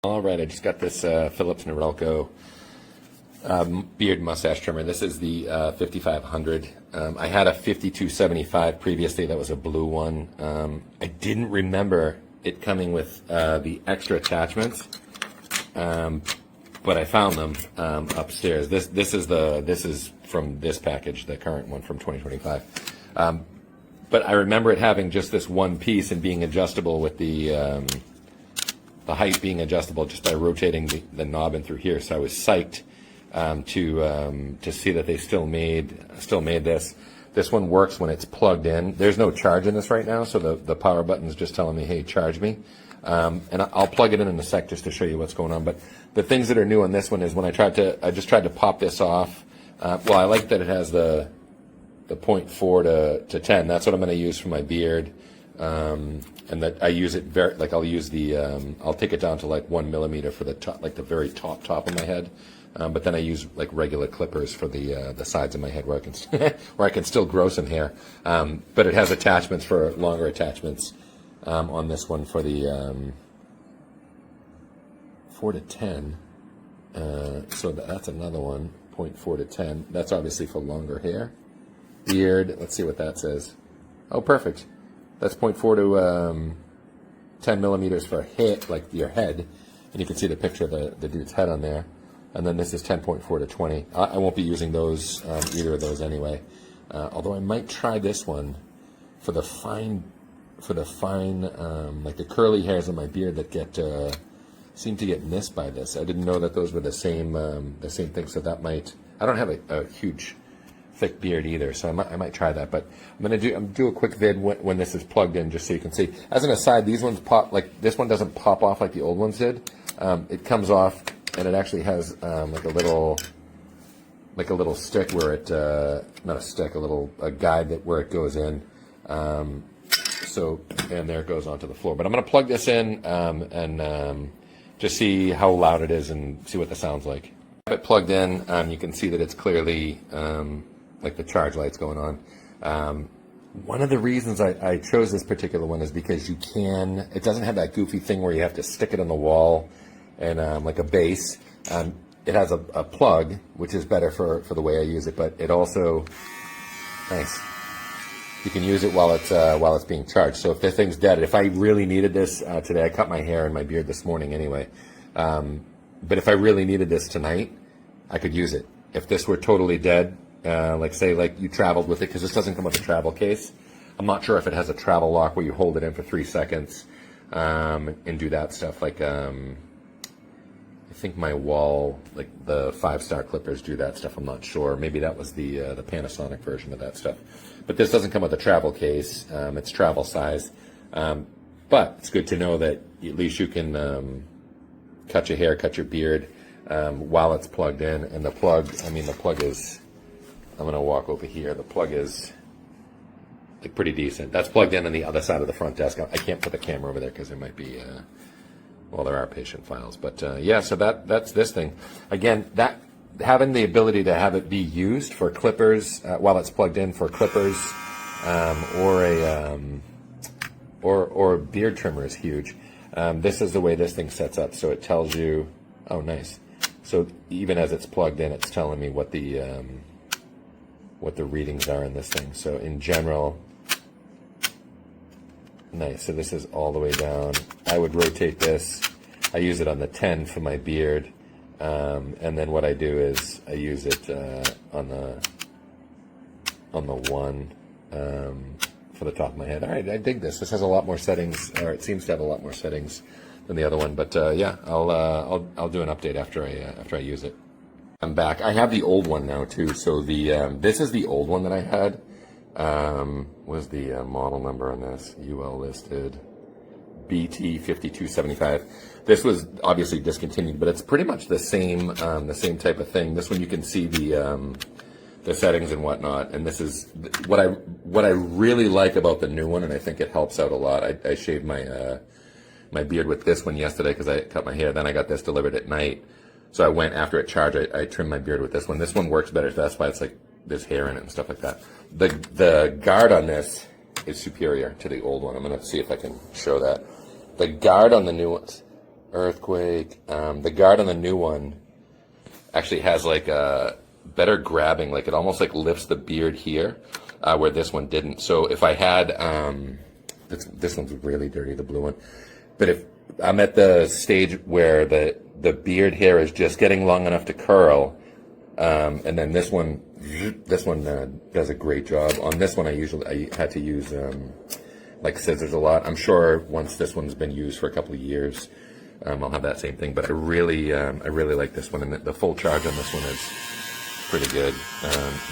All right, I just got this Philips Norelco beard mustache trimmer. This is the 5500. I had a 5275 previously. That was a blue one. I didn't remember it coming with the extra attachments, but I found them upstairs. This is from this package, the current one from 2025. But I remember it having just this one piece and being adjustable with the height being adjustable just by rotating the knob in through here. So I was psyched to see that they still made this. This one works when it's plugged in. There's no charge in this right now, so the power button is just telling me, hey, charge me. And I'll plug it in a sec just to show you what's going on. But the things that are new on this one is when I just tried to pop this off. Well, I like that it has the 0.4 to 10. That's what I'm going to use for my beard. And that I use it I'll use I'll take it down to like 1 millimeter for the top, like the very top of my head. But then I use like regular clippers for the sides of my head where I can still grow some hair. But it has attachments for longer attachments on this one for the 4 to 10. So that's another one, 0.4 to 10. That's obviously for longer hair. Beard, let's see what that says. Oh, perfect. That's 0.4 to 10 millimeters for hair, like your head. And you can see the picture of the dude's head on there. And then this is 10.4 to 20. I won't be using those, either of those anyway. Although I might try this one for the fine, like the curly hairs on my beard that seem to get missed by this. I didn't know that those were the same thing. So that might, I don't have a huge thick beard either, so I might try that. But I'm gonna do a quick vid when this is plugged in, just so you can see. As an aside, these ones pop, like this one doesn't pop off like the old ones did. It comes off, and it actually has like a little stick where it not a stick, a guide where it goes in. So and there it goes onto the floor. But I'm gonna plug this in and just see how loud it is and see what the sound's like. I have it plugged in. You can see that it's clearly like the charge light's going on. One of the reasons I chose this particular one is because it doesn't have that goofy thing where you have to stick it on the wall and like a base. It has a plug, which is better for the way I use it, but it also, nice. You can use it while it's being charged. So if the thing's dead, if I really needed this today, I cut my hair and my beard this morning anyway. But if I really needed this tonight, I could use it. If this were totally dead, like say like you traveled with it, because this doesn't come with a travel case. I'm not sure if it has a travel lock where you hold it in for 3 seconds and do that stuff. Like I think my wall, like the 5-star clippers do that stuff. I'm not sure. Maybe that was the Panasonic version of that stuff. But this doesn't come with a travel case. It's travel size. But it's good to know that at least you can cut your hair, cut your beard while it's plugged in. And the plug is, I'm going to walk over here. The plug is like pretty decent. That's plugged in on the other side of the front desk. I can't put the camera over there because there might be, well, there are patient files. But yeah, so that's this thing. Again, that having the ability to have it be used for clippers while it's plugged in for clippers or a beard trimmer is huge. This is the way this thing sets up, so it tells you, oh nice. So even as it's plugged in, it's telling me what the readings are in this thing. So in general, nice. So this is all the way down. I would rotate this. I use it on the 10 for my beard. And then what I do is I use it on the 1 for the top of my head. All right, I dig this. This has a lot more settings, or it seems to have a lot more settings than the other one. But yeah, I'll do an update after I use it. I'm back. I have the old one now too. So this is the old one that I had. What's the model number on this? UL listed BT5275. This was obviously discontinued, but it's pretty much the same type of thing. This one you can see the settings and whatnot, and this is what I really like about the new one, and I think it helps out a lot. I shaved my beard with this one yesterday because I cut my hair. Then I got this delivered at night, so I went after it charged. I trimmed my beard with this one. This one works better, so that's why it's like there's hair in it and stuff like that. The guard on this is superior to the old one. I'm gonna see if I can show that. The guard on the new ones Earthquake. The guard on the new one actually has like a better grabbing, like it almost like lifts the beard here, where this one didn't. So if I had, this one's really dirty, the blue one. But if I'm at the stage where the beard hair is just getting long enough to curl, and then this one does a great job. On this one, I had to use like scissors a lot. I'm sure once this one's been used for a couple of years, I'll have that same thing. But I really like this one, and the full charge on this one is pretty good.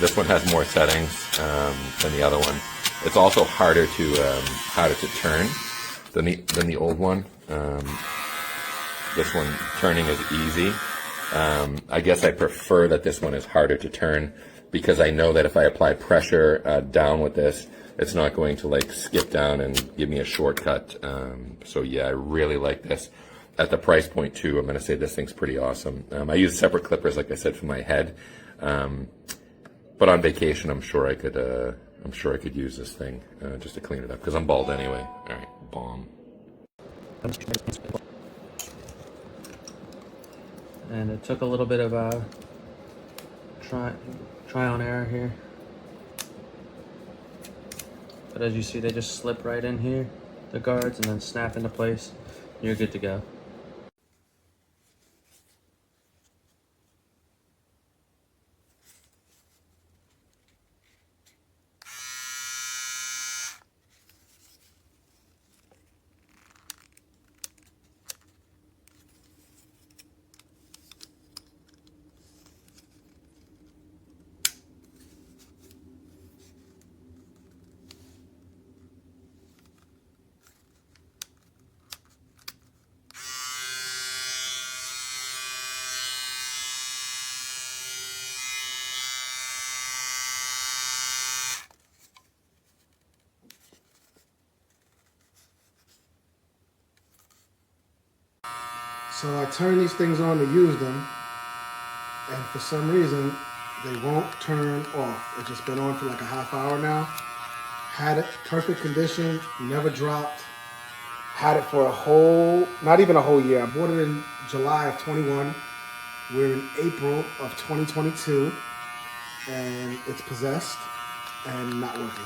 This one has more settings than the other one. It's also harder to turn than the old one. This one turning is easy. I guess I prefer that this one is harder to turn because I know that if I apply pressure down with this, it's not going to like skip down and give me a shortcut. So yeah, I really like this. At the price point too, I'm going to say this thing's pretty awesome. I use separate clippers, like I said, for my head. But on vacation, I'm sure I could use this thing just to clean it up because I'm bald anyway. All right, bomb. And it took a little bit of try on error here, but as you see, they just slip right in here, the guards, and then snap into place. You're good to go. So I turn these things on to use them, and for some reason, they won't turn off. It's just been on for like a half hour now. Had it, perfect condition, never dropped. Had it for a whole, not even a whole year. I bought it in July of 21. We're in April of 2022, and it's possessed and not working.